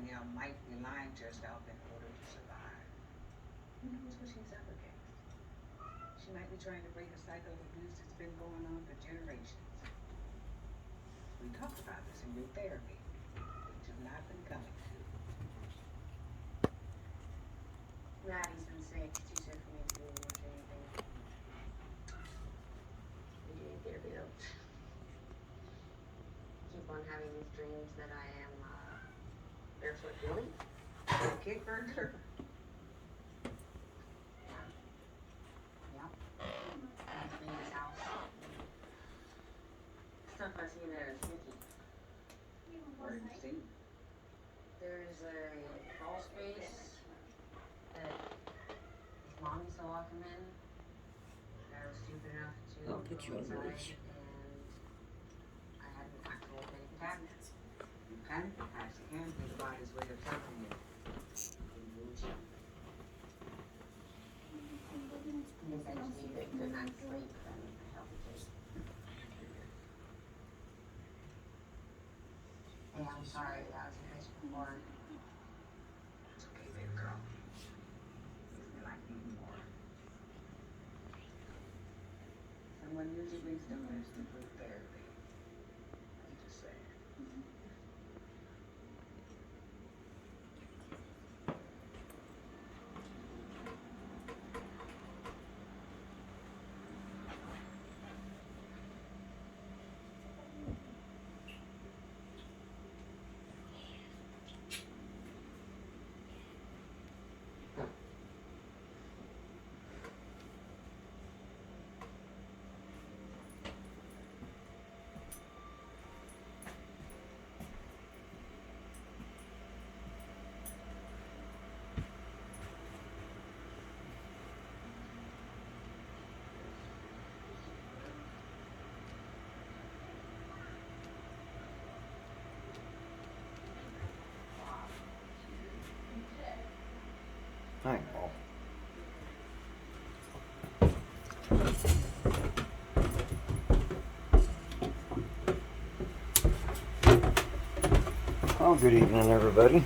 him might be lying to herself in order to survive. Who knows what she's up against? She might be trying to break a cycle of abuse that's been going on for generations. We talked about this in your therapy, which has not been coming to. Maddie's been sick. It's too sick for me to do much anything. We did therapy though. Keep on having these dreams that I am barefoot Billy. A kid burglar. Yep. I've cleaned this house. Stuff I see there is sticky. Where did you see? There's a crawl space that his mom used to lock him in. I was stupid enough to I'll put you go on the inside, leash. and I had an actual panic attack. Panic attacks can be the body's way of telling you. I guess I just needed a good night's sleep and a healthy kid. Hey, I'm sorry that was a bitch before. It's okay, baby girl. You like me more. Someone usually stimulates them through therapy. I'm just saying. Hi, Paul. Well, good evening, everybody.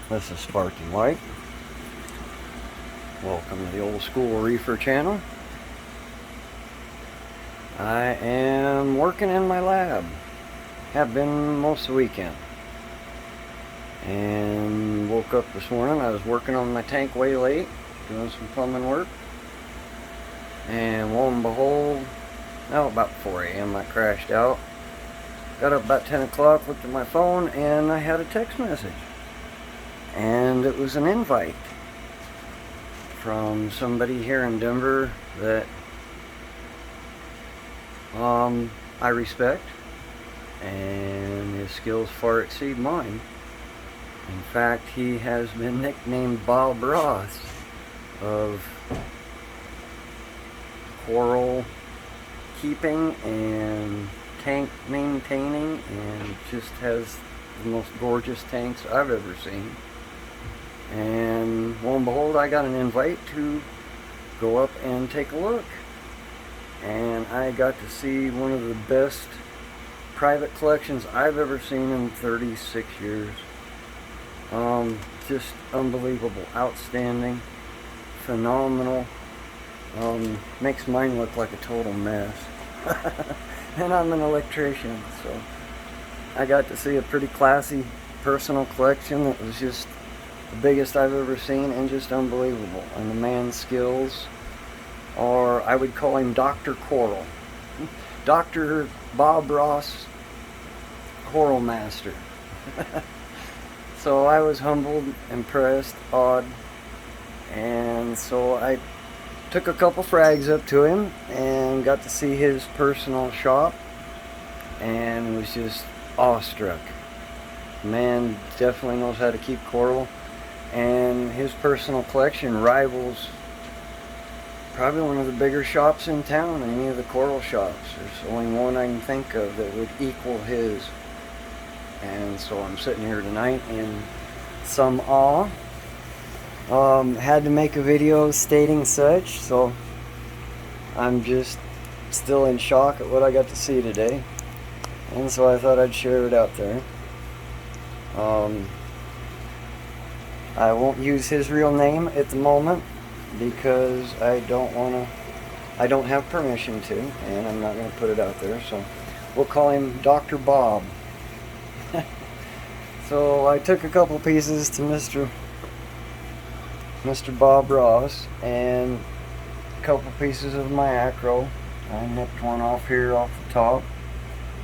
This is Sparky White. Welcome to the Ol'skool Reefer channel. I am working in my lab. Have been most of the weekend. And woke up this morning. I was working on my tank way late, doing some plumbing work. And lo and behold, about 4 a.m. I crashed out. Got up about 10 o'clock, looked at my phone, and I had a text message. And it was an invite from somebody here in Denver that I respect, and his skills far exceed mine. In fact, he has been nicknamed Bob Ross of coral keeping and tank maintaining, and just has the most gorgeous tanks I've ever seen. And lo and behold, I got an invite to go up and take a look. And I got to see one of the best private collections I've ever seen in 36 years. Just unbelievable, outstanding, phenomenal. Makes mine look like a total mess. And I'm an electrician, so I got to see a pretty classy personal collection that was just the biggest I've ever seen, and just unbelievable. And the man's skills are, I would call him Dr. Coral. Dr. Bob Ross, Coral Master. So I was humbled, impressed, awed, and so I took a couple frags up to him and got to see his personal shop, and was just awestruck. The man definitely knows how to keep coral, and his personal collection rivals probably one of the bigger shops in town, any of the coral shops. There's only one I can think of that would equal his. And so I'm sitting here tonight in some awe. Had to make a video stating such, so I'm just still in shock at what I got to see today. And so I thought I'd share it out there. I won't use his real name at the moment because I don't have permission to, and I'm not going to put it out there, so we'll call him Dr. Bob. So I took a couple pieces to Mr. Bob Ross and a couple pieces of my acro. I nipped one off here off the top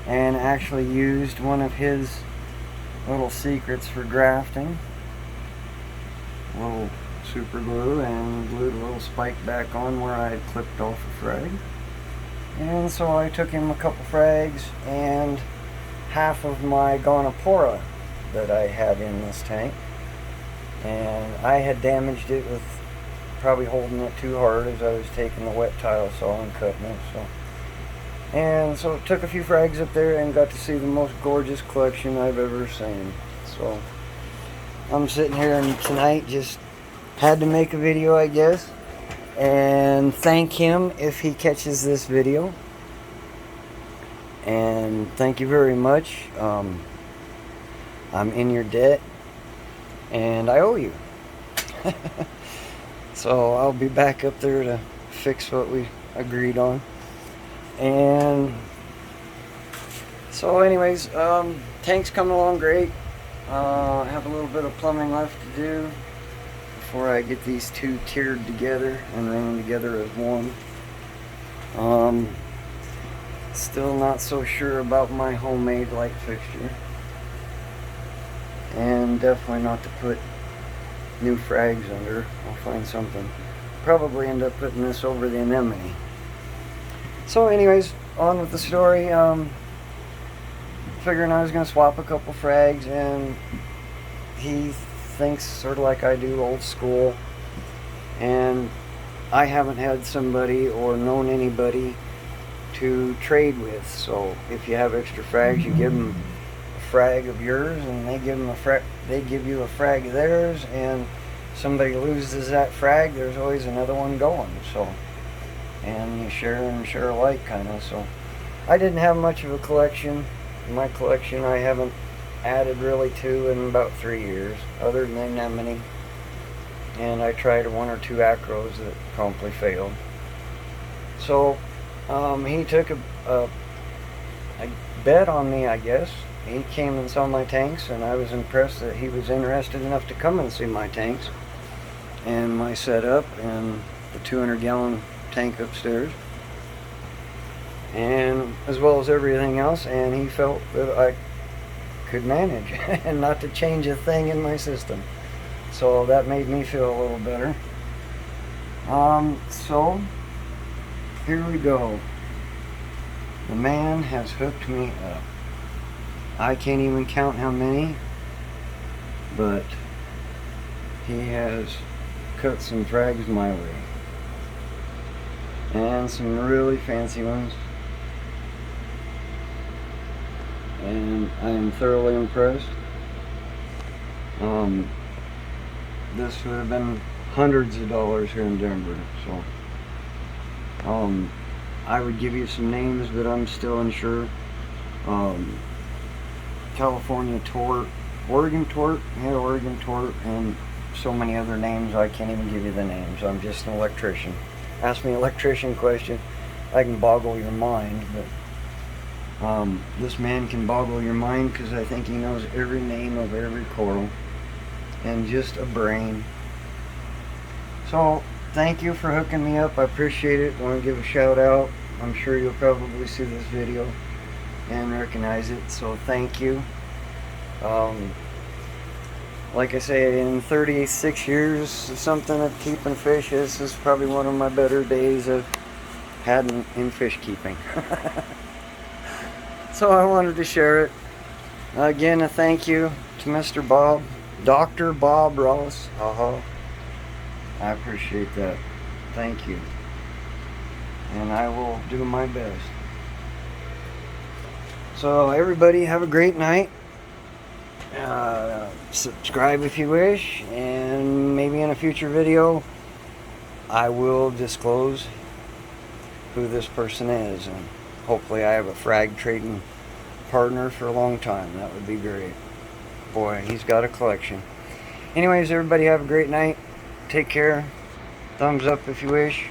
and actually used one of his little secrets for grafting. A little super glue, and glued a little spike back on where I had clipped off a frag. And so I took him a couple frags and half of my Gonopora that I had in this tank, and I had damaged it with probably holding it too hard as I was taking the wet tile saw and cutting it. So took a few frags up there and got to see the most gorgeous collection I've ever seen. So I'm sitting here and tonight just had to make a video, I guess, and thank him if he catches this video. And thank you very much. I'm in your debt and I owe you. So I'll be back up there to fix what we agreed on. And so anyways, tank's coming along great. I have a little bit of plumbing left to do before I get these two tiered together and run them together as one. Still not so sure about my homemade light fixture, and definitely not to put new frags under. I'll find something. Probably end up putting this over the anemone. So anyways, on with the story. Figuring I was going to swap a couple frags, and he thinks sort of like I do, old school, and I haven't had somebody or known anybody to trade with. So if you have extra frags, you give them a frag of yours, and they give you a frag of theirs, and somebody loses that frag, there's always another one going. So, and you share and share alike, kind of. So I didn't have much of a collection. My collection I haven't added really to in about 3 years, other than anemone, and I tried one or two acros that promptly failed. So he took a bet on me, I guess. He came and saw my tanks, and I was impressed that he was interested enough to come and see my tanks and my setup and the 200-gallon tank upstairs, and as well as everything else, and he felt that I could manage and not to change a thing in my system. So that made me feel a little better. So here we go. The man has hooked me up. I can't even count how many, but he has cut some frags my way, and some really fancy ones, and I am thoroughly impressed. This would have been hundreds of dollars here in Denver, so I would give you some names, but I'm still unsure. California Tort, Oregon Tort, yeah, Oregon Tort, and so many other names I can't even give you the names. I'm just an electrician. Ask me an electrician question, I can boggle your mind, but this man can boggle your mind because I think he knows every name of every coral, and just a brain. So thank you for hooking me up. I appreciate it. I want to give a shout out. I'm sure you'll probably see this video and recognize it, so thank you. Like I say, in 36 years something of keeping fish, this is probably one of my better days I've had in fish keeping. So I wanted to share it. Again, a thank you to Mr. Bob, Dr. Bob Ross. I appreciate that. Thank you. And I will do my best. So everybody have a great night. Subscribe if you wish, and maybe in a future video I will disclose who this person is, and hopefully I have a frag trading partner for a long time. That would be great. Boy, he's got a collection. Anyways, everybody have a great night. Take care. Thumbs up if you wish.